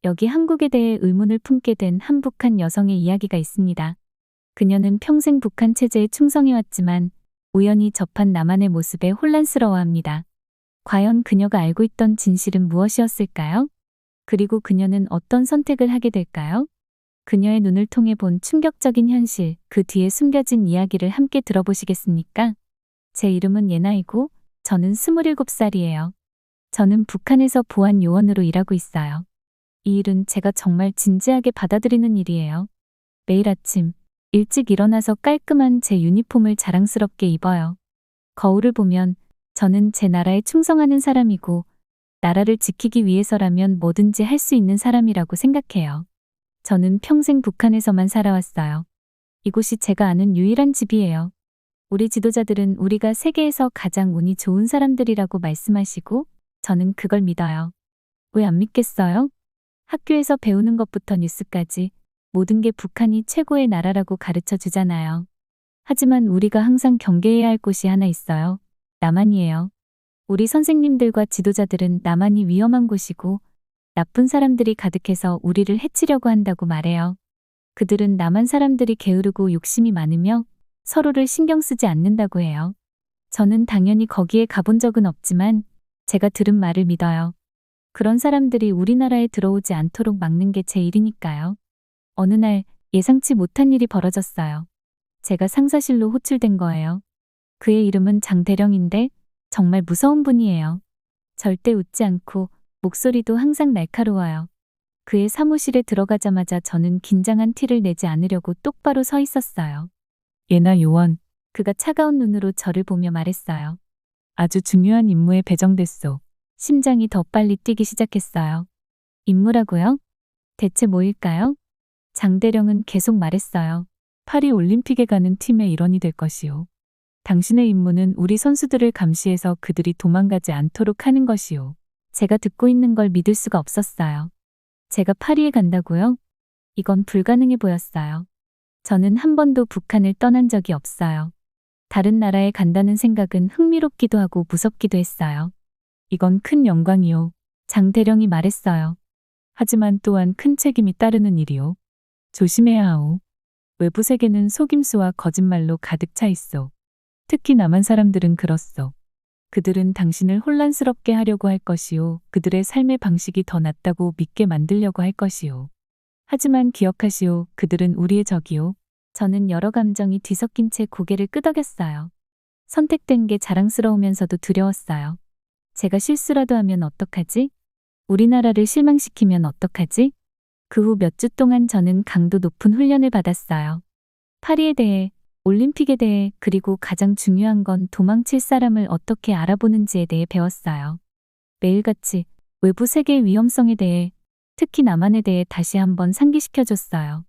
여기 한국에 대해 의문을 품게 된 한 북한 여성의 이야기가 있습니다. 그녀는 평생 북한 체제에 충성해왔지만 우연히 접한 남한의 모습에 혼란스러워합니다. 과연 그녀가 알고 있던 진실은 무엇이었을까요? 그리고 그녀는 어떤 선택을 하게 될까요? 그녀의 눈을 통해 본 충격적인 현실, 그 뒤에 숨겨진 이야기를 함께 들어보시겠습니까? 제 이름은 예나이고 저는 27살이에요. 저는 북한에서 보안 요원으로 일하고 있어요. 이 일은 제가 정말 진지하게 받아들이는 일이에요. 매일 아침 일찍 일어나서 깔끔한 제 유니폼을 자랑스럽게 입어요. 거울을 보면 저는 제 나라에 충성하는 사람이고 나라를 지키기 위해서라면 뭐든지 할 수 있는 사람이라고 생각해요. 저는 평생 북한에서만 살아왔어요. 이곳이 제가 아는 유일한 집이에요. 우리 지도자들은 우리가 세계에서 가장 운이 좋은 사람들이라고 말씀하시고 저는 그걸 믿어요. 왜 안 믿겠어요? 학교에서 배우는 것부터 뉴스까지 모든 게 북한이 최고의 나라라고 가르쳐 주잖아요. 하지만 우리가 항상 경계해야 할 곳이 하나 있어요. 남한이에요. 우리 선생님들과 지도자들은 남한이 위험한 곳이고 나쁜 사람들이 가득해서 우리를 해치려고 한다고 말해요. 그들은 남한 사람들이 게으르고 욕심이 많으며 서로를 신경 쓰지 않는다고 해요. 저는 당연히 거기에 가본 적은 없지만 제가 들은 말을 믿어요. 그런 사람들이 우리나라에 들어오지 않도록 막는 게 제 일이니까요. 어느 날 예상치 못한 일이 벌어졌어요. 제가 상사실로 호출된 거예요. 그의 이름은 장대령인데 정말 무서운 분이에요. 절대 웃지 않고 목소리도 항상 날카로워요. 그의 사무실에 들어가자마자 저는 긴장한 티를 내지 않으려고 똑바로 서 있었어요. 예나 요원, 그가 차가운 눈으로 저를 보며 말했어요. 아주 중요한 임무에 배정됐소. 심장이 더 빨리 뛰기 시작했어요. 임무라고요? 대체 뭐일까요? 장대령은 계속 말했어요. 파리 올림픽에 가는 팀의 일원이 될 것이요. 당신의 임무는 우리 선수들을 감시해서 그들이 도망가지 않도록 하는 것이요. 제가 듣고 있는 걸 믿을 수가 없었어요. 제가 파리에 간다고요? 이건 불가능해 보였어요. 저는 한 번도 북한을 떠난 적이 없어요. 다른 나라에 간다는 생각은 흥미롭기도 하고 무섭기도 했어요. 이건 큰 영광이요. 장대령이 말했어요. 하지만 또한 큰 책임이 따르는 일이요. 조심해야 하오. 외부 세계는 속임수와 거짓말로 가득 차 있어. 특히 남한 사람들은 그렇소. 그들은 당신을 혼란스럽게 하려고 할 것이요. 그들의 삶의 방식이 더 낫다고 믿게 만들려고 할 것이요. 하지만 기억하시오. 그들은 우리의 적이요. 저는 여러 감정이 뒤섞인 채 고개를 끄덕였어요. 선택된 게 자랑스러우면서도 두려웠어요. 제가 실수라도 하면 어떡하지? 우리나라를 실망시키면 어떡하지? 그 후 몇 주 동안 저는 강도 높은 훈련을 받았어요. 파리에 대해, 올림픽에 대해, 그리고 가장 중요한 건 도망칠 사람을 어떻게 알아보는지에 대해 배웠어요. 매일같이 외부 세계의 위험성에 대해, 특히 남한에 대해 다시 한번 상기시켜줬어요.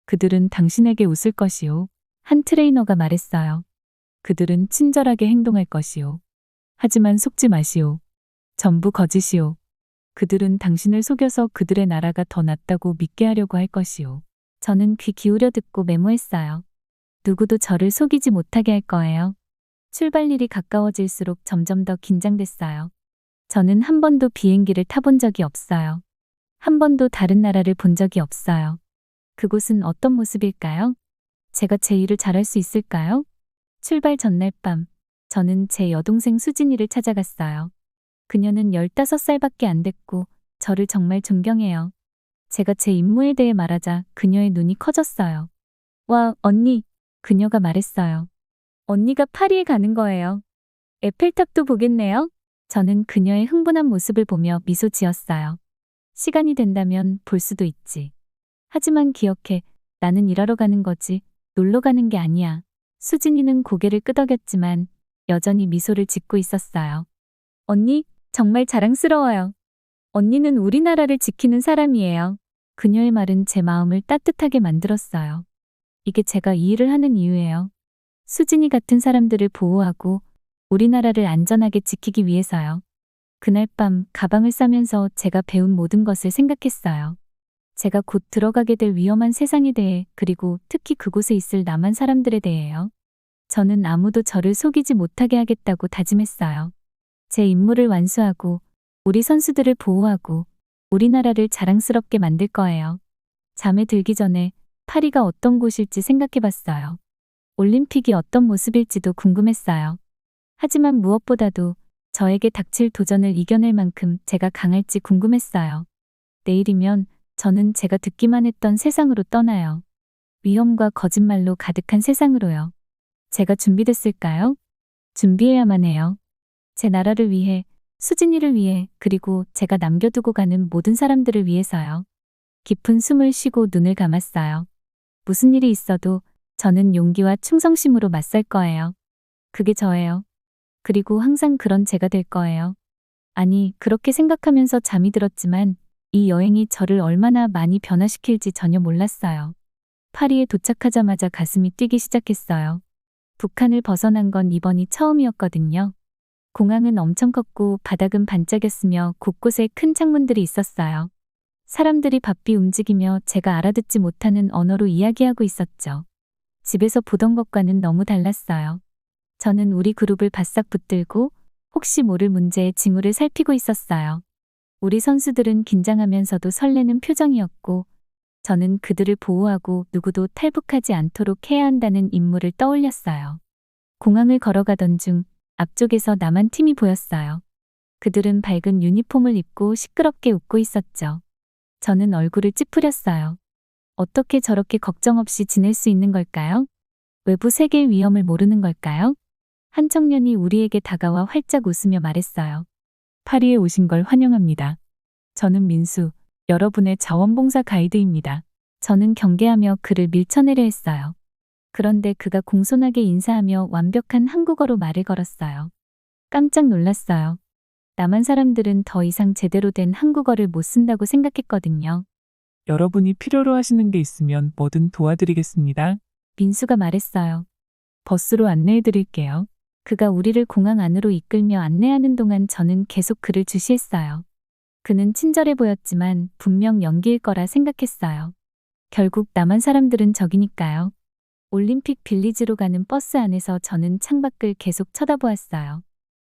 그들은 당신에게 웃을 것이요. 한 트레이너가 말했어요. 그들은 친절하게 행동할 것이요. 하지만 속지 마시오. 전부 거짓이오. 그들은 당신을 속여서 그들의 나라가 더 낫다고 믿게 하려고 할 것이오. 저는 귀 기울여 듣고 메모했어요. 누구도 저를 속이지 못하게 할 거예요. 출발일이 가까워질수록 점점 더 긴장됐어요. 저는 한 번도 비행기를 타본 적이 없어요. 한 번도 다른 나라를 본 적이 없어요. 그곳은 어떤 모습일까요? 제가 제 일을 잘할 수 있을까요? 출발 전날 밤, 저는 제 여동생 수진이를 찾아갔어요. 그녀는 15살밖에 안 됐고 저를 정말 존경해요. 제가 제 임무에 대해 말하자 그녀의 눈이 커졌어요. 와, 언니, 그녀가 말했어요. 언니가 파리에 가는 거예요. 에펠탑도 보겠네요. 저는 그녀의 흥분한 모습을 보며 미소 지었어요. 시간이 된다면 볼 수도 있지. 하지만 기억해, 나는 일하러 가는 거지, 놀러 가는 게 아니야. 수진이는 고개를 끄덕였지만 여전히 미소를 짓고 있었어요. 언니, 정말 자랑스러워요. 언니는 우리나라를 지키는 사람이에요. 그녀의 말은 제 마음을 따뜻하게 만들었어요. 이게 제가 이 일을 하는 이유예요. 수진이 같은 사람들을 보호하고 우리나라를 안전하게 지키기 위해서요. 그날 밤 가방을 싸면서 제가 배운 모든 것을 생각했어요. 제가 곧 들어가게 될 위험한 세상에 대해, 그리고 특히 그곳에 있을 남한 사람들에 대해요. 저는 아무도 저를 속이지 못하게 하겠다고 다짐했어요. 제 임무를 완수하고 우리 선수들을 보호하고 우리나라를 자랑스럽게 만들 거예요. 잠에 들기 전에 파리가 어떤 곳일지 생각해 봤어요. 올림픽이 어떤 모습일지도 궁금했어요. 하지만 무엇보다도 저에게 닥칠 도전을 이겨낼 만큼 제가 강할지 궁금했어요. 내일이면 저는 제가 듣기만 했던 세상으로 떠나요. 위험과 거짓말로 가득한 세상으로요. 제가 준비됐을까요? 준비해야만 해요. 제 나라를 위해, 수진이를 위해, 그리고 제가 남겨두고 가는 모든 사람들을 위해서요. 깊은 숨을 쉬고 눈을 감았어요. 무슨 일이 있어도 저는 용기와 충성심으로 맞설 거예요. 그게 저예요. 그리고 항상 그런 제가 될 거예요. 아니, 그렇게 생각하면서 잠이 들었지만 이 여행이 저를 얼마나 많이 변화시킬지 전혀 몰랐어요. 파리에 도착하자마자 가슴이 뛰기 시작했어요. 북한을 벗어난 건 이번이 처음이었거든요. 공항은 엄청 컸고 바닥은 반짝였으며 곳곳에 큰 창문들이 있었어요. 사람들이 바삐 움직이며 제가 알아듣지 못하는 언어로 이야기하고 있었죠. 집에서 보던 것과는 너무 달랐어요. 저는 우리 그룹을 바싹 붙들고 혹시 모를 문제의 징후를 살피고 있었어요. 우리 선수들은 긴장하면서도 설레는 표정이었고 저는 그들을 보호하고 누구도 탈북하지 않도록 해야 한다는 임무를 떠올렸어요. 공항을 걸어가던 중 앞쪽에서 남한 팀이 보였어요. 그들은 밝은 유니폼을 입고 시끄럽게 웃고 있었죠. 저는 얼굴을 찌푸렸어요. 어떻게 저렇게 걱정 없이 지낼 수 있는 걸까요? 외부 세계의 위험을 모르는 걸까요? 한 청년이 우리에게 다가와 활짝 웃으며 말했어요. 파리에 오신 걸 환영합니다. 저는 민수, 여러분의 자원봉사 가이드입니다. 저는 경계하며 그를 밀쳐내려 했어요. 그런데 그가 공손하게 인사하며 완벽한 한국어로 말을 걸었어요. 깜짝 놀랐어요. 남한 사람들은 더 이상 제대로 된 한국어를 못 쓴다고 생각했거든요. 여러분이 필요로 하시는 게 있으면 뭐든 도와드리겠습니다. 민수가 말했어요. 버스로 안내해 드릴게요. 그가 우리를 공항 안으로 이끌며 안내하는 동안 저는 계속 그를 주시했어요. 그는 친절해 보였지만 분명 연기일 거라 생각했어요. 결국 남한 사람들은 적이니까요. 올림픽 빌리지로 가는 버스 안에서 저는 창밖을 계속 쳐다보았어요.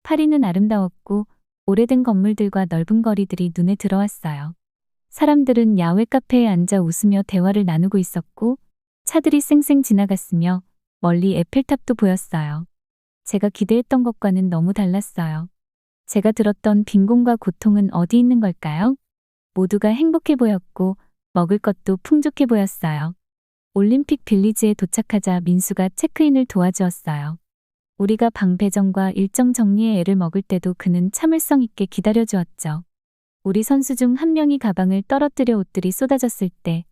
파리는 아름다웠고 오래된 건물들과 넓은 거리들이 눈에 들어왔어요. 사람들은 야외 카페에 앉아 웃으며 대화를 나누고 있었고 차들이 쌩쌩 지나갔으며 멀리 에펠탑도 보였어요. 제가 기대했던 것과는 너무 달랐어요. 제가 들었던 빈곤과 고통은 어디 있는 걸까요? 모두가 행복해 보였고 먹을 것도 풍족해 보였어요. 올림픽 빌리지에 도착하자 민수가 체크인을 도와주었어요. 우리가 방 배정과 일정 정리에 애를 먹을 때도 그는 참을성 있게 기다려주었죠. 우리 선수 중 한 명이 가방을 떨어뜨려 옷들이 쏟아졌을 때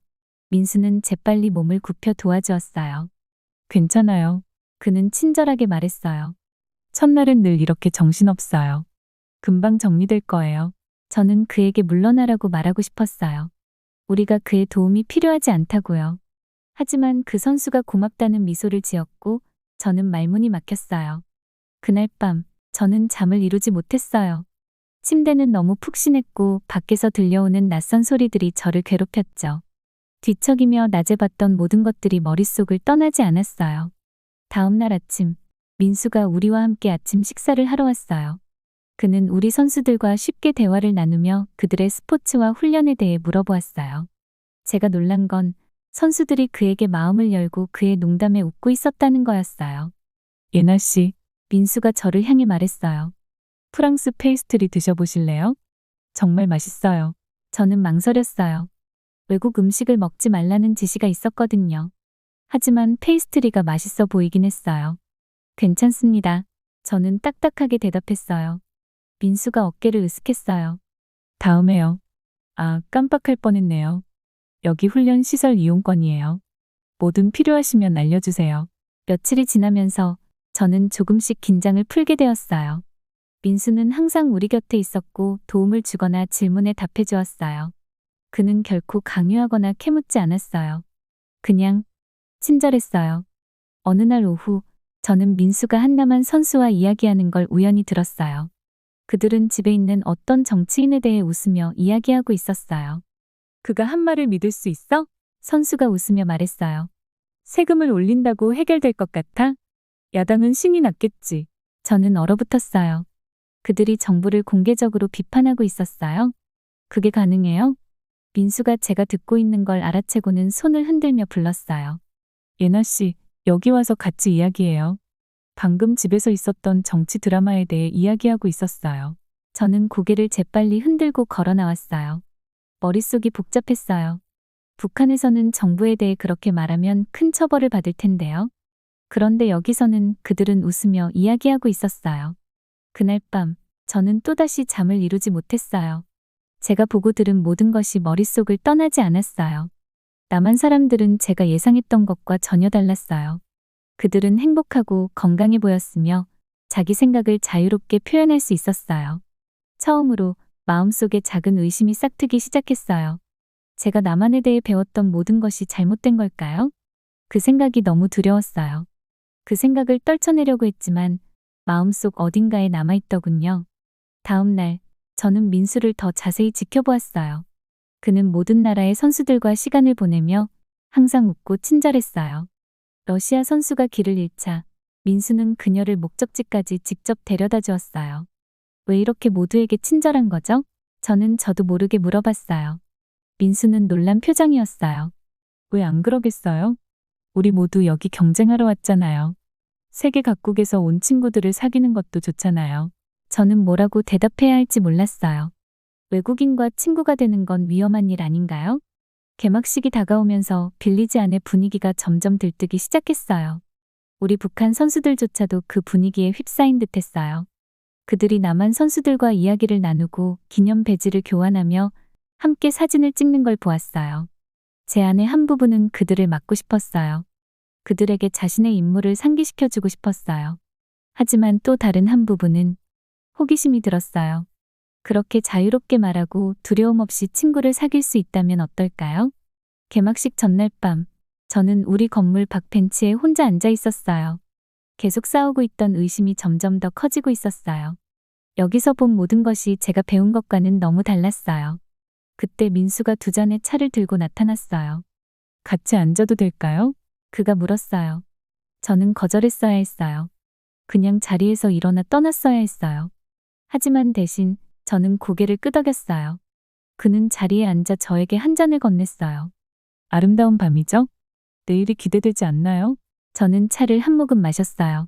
민수는 재빨리 몸을 굽혀 도와주었어요. 괜찮아요. 그는 친절하게 말했어요. 첫날은 늘 이렇게 정신없어요. 금방 정리될 거예요. 저는 그에게 물러나라고 말하고 싶었어요. 우리가 그의 도움이 필요하지 않다고요. 하지만 그 선수가 고맙다는 미소를 지었고 저는 말문이 막혔어요. 그날 밤 저는 잠을 이루지 못했어요. 침대는 너무 푹신했고 밖에서 들려오는 낯선 소리들이 저를 괴롭혔죠. 뒤척이며 낮에 봤던 모든 것들이 머릿속을 떠나지 않았어요. 다음 날 아침, 민수가 우리와 함께 아침 식사를 하러 왔어요. 그는 우리 선수들과 쉽게 대화를 나누며 그들의 스포츠와 훈련에 대해 물어보았어요. 제가 놀란 건 선수들이 그에게 마음을 열고 그의 농담에 웃고 있었다는 거였어요. 예나 씨, 민수가 저를 향해 말했어요. 프랑스 페이스트리 드셔보실래요? 정말 맛있어요. 저는 망설였어요. 외국 음식을 먹지 말라는 지시가 있었거든요. 하지만 페이스트리가 맛있어 보이긴 했어요. 괜찮습니다. 저는 딱딱하게 대답했어요. 민수가 어깨를 으쓱했어요. 다음에요. 아, 깜빡할 뻔했네요. 여기 훈련 시설 이용권이에요. 뭐든 필요하시면 알려주세요. 며칠이 지나면서 저는 조금씩 긴장을 풀게 되었어요. 민수는 항상 우리 곁에 있었고 도움을 주거나 질문에 답해 주었어요. 그는 결코 강요하거나 캐묻지 않았어요. 그냥 친절했어요. 어느 날 오후 저는 민수가 한남한 선수와 이야기하는 걸 우연히 들었어요. 그들은 집에 있는 어떤 정치인에 대해 웃으며 이야기하고 있었어요. 그가 한 말을 믿을 수 있어? 선수가 웃으며 말했어요. 세금을 올린다고 해결될 것 같아? 야당은 신이 났겠지. 저는 얼어붙었어요. 그들이 정부를 공개적으로 비판하고 있었어요. 그게 가능해요? 민수가 제가 듣고 있는 걸 알아채고는 손을 흔들며 불렀어요. 예나 씨, 여기 와서 같이 이야기해요. 방금 집에서 있었던 정치 드라마에 대해 이야기하고 있었어요. 저는 고개를 재빨리 흔들고 걸어 나왔어요. 머릿속이 복잡했어요. 북한에서는 정부에 대해 그렇게 말하면 큰 처벌을 받을 텐데요. 그런데 여기서는 그들은 웃으며 이야기하고 있었어요. 그날 밤, 저는 또다시 잠을 이루지 못했어요. 제가 보고 들은 모든 것이 머릿속을 떠나지 않았어요. 남한 사람들은 제가 예상했던 것과 전혀 달랐어요. 그들은 행복하고 건강해 보였으며 자기 생각을 자유롭게 표현할 수 있었어요. 처음으로 마음속에 작은 의심이 싹트기 시작했어요. 제가 남한에 대해 배웠던 모든 것이 잘못된 걸까요? 그 생각이 너무 두려웠어요. 그 생각을 떨쳐내려고 했지만 마음속 어딘가에 남아있더군요. 다음 날, 저는 민수를 더 자세히 지켜보았어요. 그는 모든 나라의 선수들과 시간을 보내며 항상 웃고 친절했어요. 러시아 선수가 길을 잃자 민수는 그녀를 목적지까지 직접 데려다 주었어요. 왜 이렇게 모두에게 친절한 거죠? 저도 모르게 물어봤어요. 민수는 놀란 표정이었어요. 왜 안 그러겠어요? 우리 모두 여기 경쟁하러 왔잖아요. 세계 각국에서 온 친구들을 사귀는 것도 좋잖아요. 저는 뭐라고 대답해야 할지 몰랐어요. 외국인과 친구가 되는 건 위험한 일 아닌가요? 개막식이 다가오면서 빌리지 안의 분위기가 점점 들뜨기 시작했어요. 우리 북한 선수들조차도 그 분위기에 휩싸인 듯했어요. 그들이 남한 선수들과 이야기를 나누고 기념 배지를 교환하며 함께 사진을 찍는 걸 보았어요. 제 안의 한 부분은 그들을 맡고 싶었어요. 그들에게 자신의 임무를 상기시켜주고 싶었어요. 하지만 또 다른 한 부분은 호기심이 들었어요. 그렇게 자유롭게 말하고 두려움 없이 친구를 사귈 수 있다면 어떨까요? 개막식 전날 밤, 저는 우리 건물 밖 벤치에 혼자 앉아 있었어요. 계속 싸우고 있던 의심이 점점 더 커지고 있었어요. 여기서 본 모든 것이 제가 배운 것과는 너무 달랐어요. 그때 민수가 두 잔의 차를 들고 나타났어요. 같이 앉아도 될까요? 그가 물었어요. 저는 거절했어야 했어요. 그냥 자리에서 일어나 떠났어야 했어요. 하지만 대신 저는 고개를 끄덕였어요. 그는 자리에 앉아 저에게 한 잔을 건넸어요. 아름다운 밤이죠? 내일이 기대되지 않나요? 저는 차를 한 모금 마셨어요.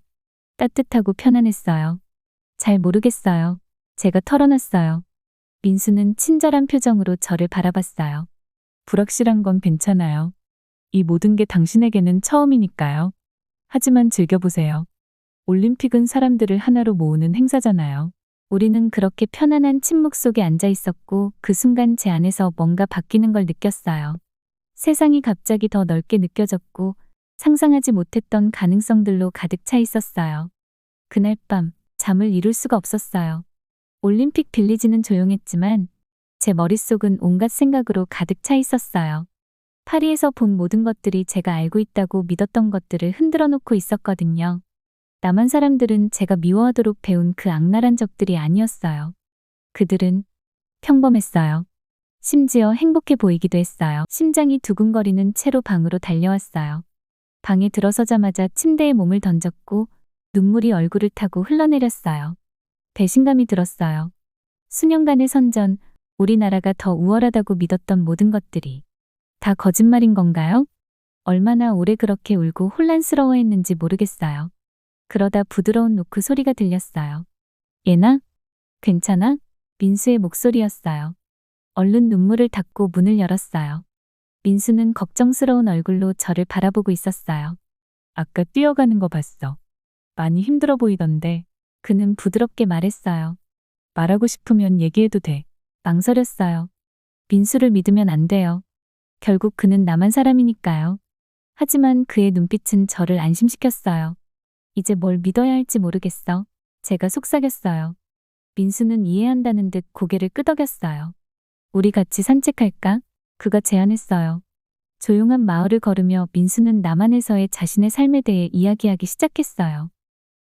따뜻하고 편안했어요. 잘 모르겠어요. 제가 털어놨어요. 민수는 친절한 표정으로 저를 바라봤어요. 불확실한 건 괜찮아요. 이 모든 게 당신에게는 처음이니까요. 하지만 즐겨보세요. 올림픽은 사람들을 하나로 모으는 행사잖아요. 우리는 그렇게 편안한 침묵 속에 앉아 있었고 그 순간 제 안에서 뭔가 바뀌는 걸 느꼈어요. 세상이 갑자기 더 넓게 느껴졌고 상상하지 못했던 가능성들로 가득 차 있었어요. 그날 밤 잠을 이룰 수가 없었어요. 올림픽 빌리지는 조용했지만 제 머릿속은 온갖 생각으로 가득 차 있었어요. 파리에서 본 모든 것들이 제가 알고 있다고 믿었던 것들을 흔들어 놓고 있었거든요. 남한 사람들은 제가 미워하도록 배운 그 악랄한 적들이 아니었어요. 그들은 평범했어요. 심지어 행복해 보이기도 했어요. 심장이 두근거리는 채로 방으로 달려왔어요. 방에 들어서자마자 침대에 몸을 던졌고 눈물이 얼굴을 타고 흘러내렸어요. 배신감이 들었어요. 수년간의 선전, 우리나라가 더 우월하다고 믿었던 모든 것들이 다 거짓말인 건가요? 얼마나 오래 그렇게 울고 혼란스러워했는지 모르겠어요. 그러다 부드러운 노크 소리가 들렸어요. 예나? 괜찮아? 민수의 목소리였어요. 얼른 눈물을 닦고 문을 열었어요. 민수는 걱정스러운 얼굴로 저를 바라보고 있었어요. 아까 뛰어가는 거 봤어. 많이 힘들어 보이던데. 그는 부드럽게 말했어요. 말하고 싶으면 얘기해도 돼. 망설였어요. 민수를 믿으면 안 돼요. 결국 그는 남한 사람이니까요. 하지만 그의 눈빛은 저를 안심시켰어요. 이제 뭘 믿어야 할지 모르겠어. 제가 속삭였어요. 민수는 이해한다는 듯 고개를 끄덕였어요. 우리 같이 산책할까? 그가 제안했어요. 조용한 마을을 걸으며 민수는 남한에서의 자신의 삶에 대해 이야기하기 시작했어요.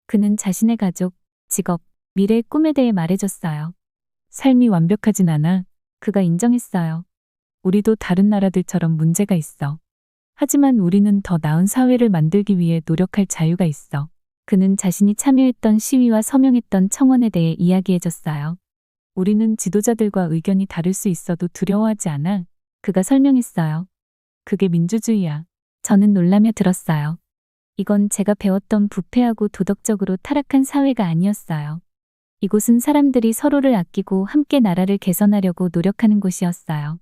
그는 자신의 가족, 직업, 미래의 꿈에 대해 말해줬어요. 삶이 완벽하진 않아. 그가 인정했어요. 우리도 다른 나라들처럼 문제가 있어. 하지만 우리는 더 나은 사회를 만들기 위해 노력할 자유가 있어. 그는 자신이 참여했던 시위와 서명했던 청원에 대해 이야기해줬어요. 우리는 지도자들과 의견이 다를 수 있어도 두려워하지 않아. 그가 설명했어요. 그게 민주주의야. 저는 놀라며 들었어요. 이건 제가 배웠던 부패하고 도덕적으로 타락한 사회가 아니었어요. 이곳은 사람들이 서로를 아끼고 함께 나라를 개선하려고 노력하는 곳이었어요.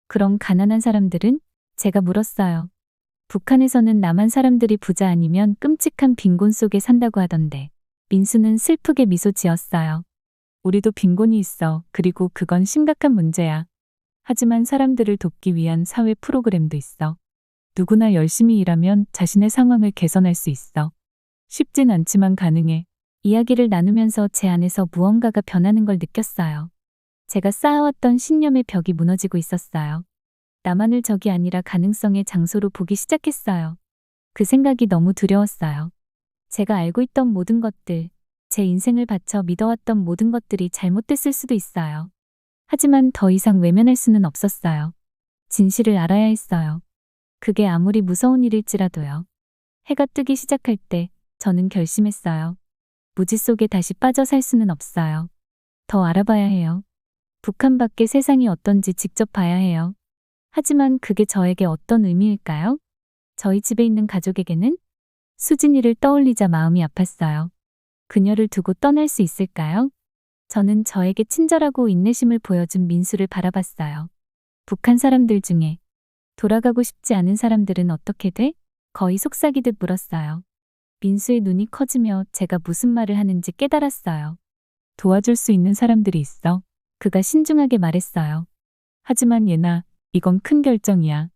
그럼 가난한 사람들은? 제가 물었어요. 북한에서는 남한 사람들이 부자 아니면 끔찍한 빈곤 속에 산다고 하던데. 민수는 슬프게 미소 지었어요. 우리도 빈곤이 있어. 그리고 그건 심각한 문제야. 하지만 사람들을 돕기 위한 사회 프로그램도 있어. 누구나 열심히 일하면 자신의 상황을 개선할 수 있어. 쉽진 않지만 가능해. 이야기를 나누면서 제 안에서 무언가가 변하는 걸 느꼈어요. 제가 쌓아왔던 신념의 벽이 무너지고 있었어요. 나만을 적이 아니라 가능성의 장소로 보기 시작했어요. 그 생각이 너무 두려웠어요. 제가 알고 있던 모든 것들, 제 인생을 바쳐 믿어왔던 모든 것들이 잘못됐을 수도 있어요. 하지만 더 이상 외면할 수는 없었어요. 진실을 알아야 했어요. 그게 아무리 무서운 일일지라도요. 해가 뜨기 시작할 때 저는 결심했어요. 무지 속에 다시 빠져 살 수는 없어요. 더 알아봐야 해요. 북한 밖의 세상이 어떤지 직접 봐야 해요. 하지만 그게 저에게 어떤 의미일까요? 저희 집에 있는 가족에게는? 수진이를 떠올리자 마음이 아팠어요. 그녀를 두고 떠날 수 있을까요? 저는 저에게 친절하고 인내심을 보여준 민수를 바라봤어요. 북한 사람들 중에 돌아가고 싶지 않은 사람들은 어떻게 돼? 거의 속삭이듯 물었어요. 민수의 눈이 커지며 제가 무슨 말을 하는지 깨달았어요. 도와줄 수 있는 사람들이 있어. 그가 신중하게 말했어요. 하지만 예나, 이건 큰 결정이야.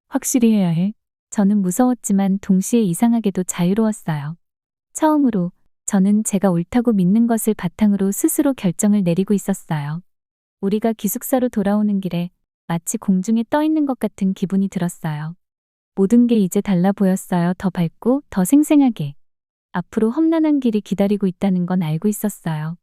확실히 해야 해. 저는 무서웠지만 동시에 이상하게도 자유로웠어요. 처음으로 저는 제가 옳다고 믿는 것을 바탕으로 스스로 결정을 내리고 있었어요. 우리가 기숙사로 돌아오는 길에 마치 공중에 떠 있는 것 같은 기분이 들었어요. 모든 게 이제 달라 보였어요. 더 밝고 더 생생하게. 앞으로 험난한 길이 기다리고 있다는 건 알고 있었어요.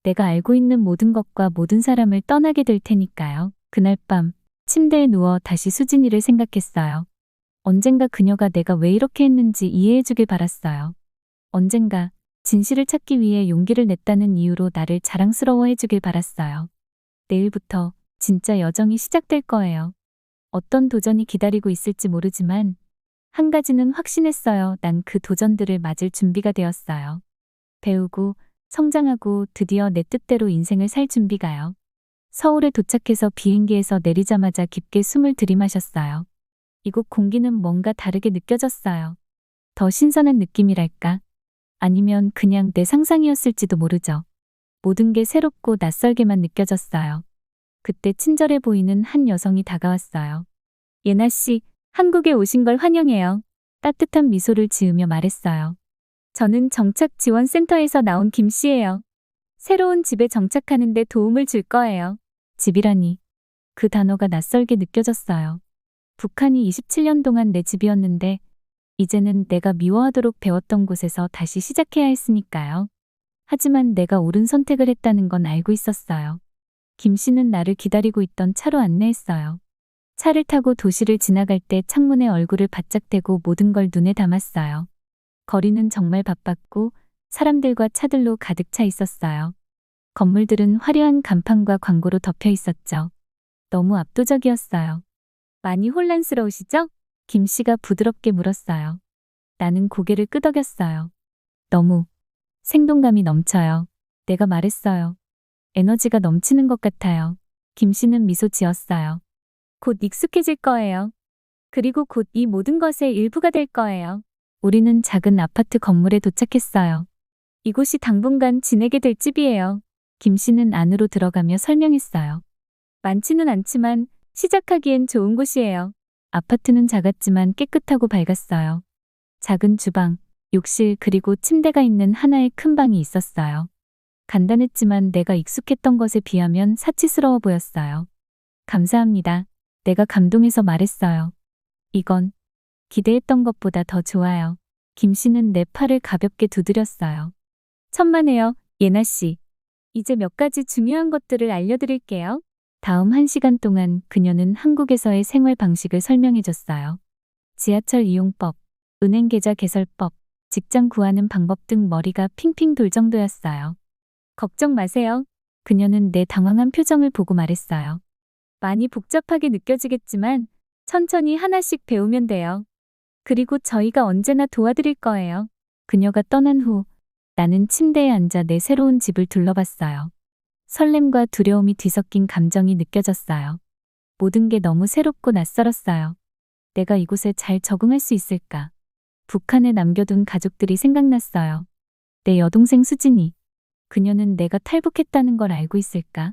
내가 알고 있는 모든 것과 모든 사람을 떠나게 될 테니까요. 그날 밤 침대에 누워 다시 수진이를 생각했어요. 언젠가 그녀가 내가 왜 이렇게 했는지 이해해 주길 바랐어요. 언젠가 진실을 찾기 위해 용기를 냈다는 이유로 나를 자랑스러워해 주길 바랐어요. 내일부터 진짜 여정이 시작될 거예요. 어떤 도전이 기다리고 있을지 모르지만 한 가지는 확신했어요. 난 그 도전들을 맞을 준비가 되었어요. 배우고 성장하고 드디어 내 뜻대로 인생을 살 준비가요. 서울에 도착해서 비행기에서 내리자마자 깊게 숨을 들이마셨어요. 이곳 공기는 뭔가 다르게 느껴졌어요. 더 신선한 느낌이랄까? 아니면 그냥 내 상상이었을지도 모르죠. 모든 게 새롭고 낯설게만 느껴졌어요. 그때 친절해 보이는 한 여성이 다가왔어요. 예나 씨, 한국에 오신 걸 환영해요. 따뜻한 미소를 지으며 말했어요. 저는 정착지원센터에서 나온 김 씨예요. 새로운 집에 정착하는데 도움을 줄 거예요. 집이라니. 그 단어가 낯설게 느껴졌어요. 북한이 27년 동안 내 집이었는데 이제는 내가 미워하도록 배웠던 곳에서 다시 시작해야 했으니까요. 하지만 내가 옳은 선택을 했다는 건 알고 있었어요. 김 씨는 나를 기다리고 있던 차로 안내했어요. 차를 타고 도시를 지나갈 때 창문에 얼굴을 바짝 대고 모든 걸 눈에 담았어요. 거리는 정말 바빴고 사람들과 차들로 가득 차 있었어요. 건물들은 화려한 간판과 광고로 덮여 있었죠. 너무 압도적이었어요. 많이 혼란스러우시죠? 김 씨가 부드럽게 물었어요. 나는 고개를 끄덕였어요. 너무 생동감이 넘쳐요. 내가 말했어요. 에너지가 넘치는 것 같아요. 김 씨는 미소 지었어요. 곧 익숙해질 거예요. 그리고 곧 이 모든 것의 일부가 될 거예요. 우리는 작은 아파트 건물에 도착했어요. 이곳이 당분간 지내게 될 집이에요. 김 씨는 안으로 들어가며 설명했어요. 많지는 않지만 시작하기엔 좋은 곳이에요. 아파트는 작았지만 깨끗하고 밝았어요. 작은 주방, 욕실 그리고 침대가 있는 하나의 큰 방이 있었어요. 간단했지만 내가 익숙했던 것에 비하면 사치스러워 보였어요. 감사합니다. 내가 감동해서 말했어요. 이건 기대했던 것보다 더 좋아요. 김 씨는 내 팔을 가볍게 두드렸어요. 천만에요, 예나 씨. 이제 몇 가지 중요한 것들을 알려드릴게요. 다음 1시간 동안 그녀는 한국에서의 생활 방식을 설명해줬어요. 지하철 이용법, 은행 계좌 개설법, 직장 구하는 방법 등 머리가 핑핑 돌 정도였어요. 걱정 마세요. 그녀는 내 당황한 표정을 보고 말했어요. 많이 복잡하게 느껴지겠지만 천천히 하나씩 배우면 돼요. 그리고 저희가 언제나 도와드릴 거예요. 그녀가 떠난 후 나는 침대에 앉아 내 새로운 집을 둘러봤어요. 설렘과 두려움이 뒤섞인 감정이 느껴졌어요. 모든 게 너무 새롭고 낯설었어요. 내가 이곳에 잘 적응할 수 있을까? 북한에 남겨둔 가족들이 생각났어요. 내 여동생 수진이. 그녀는 내가 탈북했다는 걸 알고 있을까?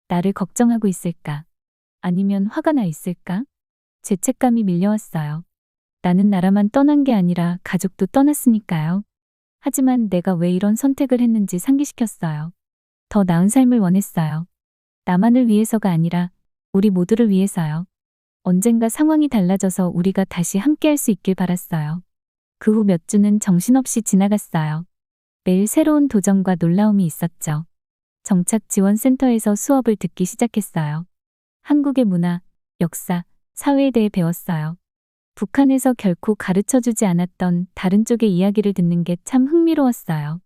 나를 걱정하고 있을까? 아니면 화가 나 있을까? 죄책감이 밀려왔어요. 나는 나라만 떠난 게 아니라 가족도 떠났으니까요. 하지만 내가 왜 이런 선택을 했는지 상기시켰어요. 더 나은 삶을 원했어요. 나만을 위해서가 아니라 우리 모두를 위해서요. 언젠가 상황이 달라져서 우리가 다시 함께할 수 있길 바랐어요. 그 후 몇 주는 정신없이 지나갔어요. 매일 새로운 도전과 놀라움이 있었죠. 정착지원센터에서 수업을 듣기 시작했어요. 한국의 문화, 역사, 사회에 대해 배웠어요. 북한에서 결코 가르쳐주지 않았던 다른 쪽의 이야기를 듣는 게 참 흥미로웠어요.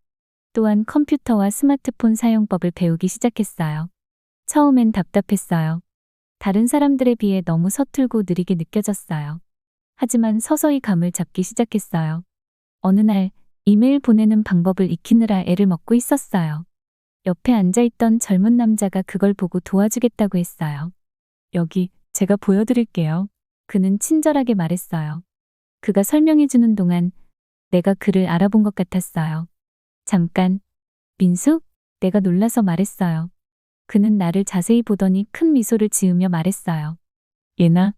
또한 컴퓨터와 스마트폰 사용법을 배우기 시작했어요. 처음엔 답답했어요. 다른 사람들에 비해 너무 서툴고 느리게 느껴졌어요. 하지만 서서히 감을 잡기 시작했어요. 어느 날 이메일 보내는 방법을 익히느라 애를 먹고 있었어요. 옆에 앉아있던 젊은 남자가 그걸 보고 도와주겠다고 했어요. 여기 제가 보여드릴게요. 그는 친절하게 말했어요. 그가 설명해주는 동안 내가 그를 알아본 것 같았어요. 잠깐, 민수? 내가 놀라서 말했어요. 그는 나를 자세히 보더니 큰 미소를 지으며 말했어요. 예나,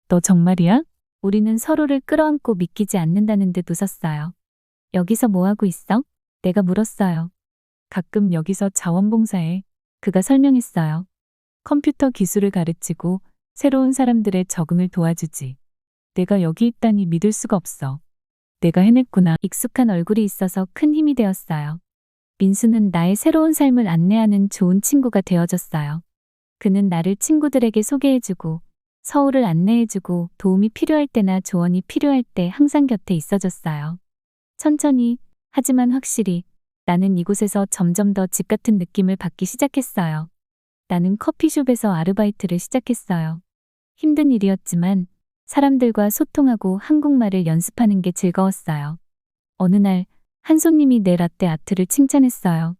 너 정말이야? 우리는 서로를 끌어안고 믿기지 않는다는 듯 웃었어요. 여기서 뭐하고 있어? 내가 물었어요. 가끔 여기서 자원봉사해. 그가 설명했어요. 컴퓨터 기술을 가르치고 새로운 사람들의 적응을 도와주지. 내가 여기 있다니 믿을 수가 없어. 내가 해냈구나. 익숙한 얼굴이 있어서 큰 힘이 되었어요. 민수는 나의 새로운 삶을 안내하는 좋은 친구가 되어줬어요. 그는 나를 친구들에게 소개해주고 서울을 안내해주고 도움이 필요할 때나 조언이 필요할 때 항상 곁에 있어줬어요. 천천히, 하지만 확실히 나는 이곳에서 점점 더 집 같은 느낌을 받기 시작했어요. 나는 커피숍에서 아르바이트를 시작했어요. 힘든 일이었지만 사람들과 소통하고 한국말을 연습하는 게 즐거웠어요. 어느 날 한 손님이 내 라떼 아트를 칭찬했어요.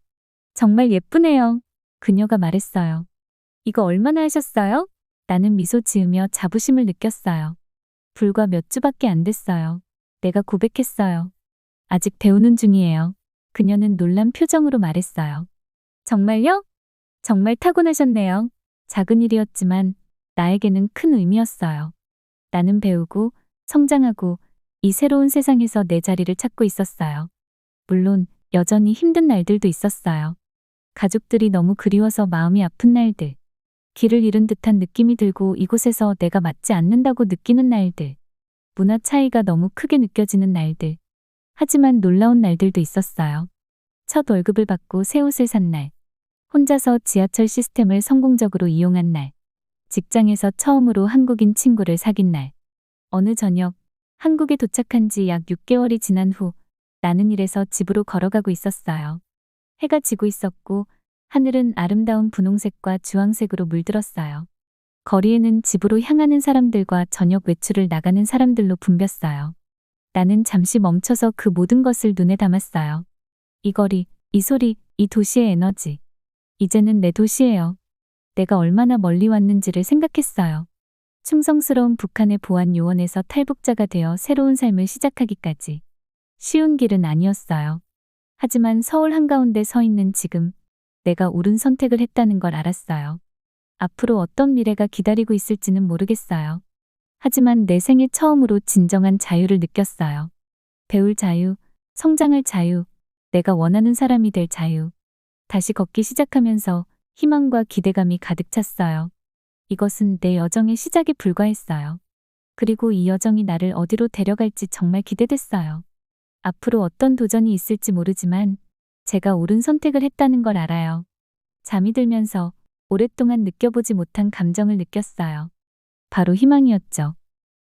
정말 예쁘네요. 그녀가 말했어요. 이거 얼마나 하셨어요? 나는 미소 지으며 자부심을 느꼈어요. 불과 몇 주밖에 안 됐어요. 내가 고백했어요. 아직 배우는 중이에요. 그녀는 놀란 표정으로 말했어요. 정말요? 정말 타고나셨네요. 작은 일이었지만 나에게는 큰 의미였어요. 나는 배우고 성장하고 이 새로운 세상에서 내 자리를 찾고 있었어요. 물론 여전히 힘든 날들도 있었어요. 가족들이 너무 그리워서 마음이 아픈 날들. 길을 잃은 듯한 느낌이 들고 이곳에서 내가 맞지 않는다고 느끼는 날들. 문화 차이가 너무 크게 느껴지는 날들. 하지만 놀라운 날들도 있었어요. 첫 월급을 받고 새 옷을 산 날. 혼자서 지하철 시스템을 성공적으로 이용한 날. 직장에서 처음으로 한국인 친구를 사귄 날. 어느 저녁, 한국에 도착한 지 약 6개월이 지난 후 나는 일에서 집으로 걸어가고 있었어요. 해가 지고 있었고 하늘은 아름다운 분홍색과 주황색으로 물들었어요. 거리에는 집으로 향하는 사람들과 저녁 외출을 나가는 사람들로 붐볐어요. 나는 잠시 멈춰서 그 모든 것을 눈에 담았어요. 이 거리, 이 소리, 이 도시의 에너지. 이제는 내 도시예요. 내가 얼마나 멀리 왔는지를 생각했어요. 충성스러운 북한의 보안 요원에서 탈북자가 되어 새로운 삶을 시작하기까지. 쉬운 길은 아니었어요. 하지만 서울 한가운데 서 있는 지금, 내가 옳은 선택을 했다는 걸 알았어요. 앞으로 어떤 미래가 기다리고 있을지는 모르겠어요. 하지만 내 생애 처음으로 진정한 자유를 느꼈어요. 배울 자유, 성장할 자유, 내가 원하는 사람이 될 자유. 다시 걷기 시작하면서 희망과 기대감이 가득 찼어요. 이것은 내 여정의 시작에 불과했어요. 그리고 이 여정이 나를 어디로 데려갈지 정말 기대됐어요. 앞으로 어떤 도전이 있을지 모르지만 제가 옳은 선택을 했다는 걸 알아요. 잠이 들면서 오랫동안 느껴보지 못한 감정을 느꼈어요. 바로 희망이었죠.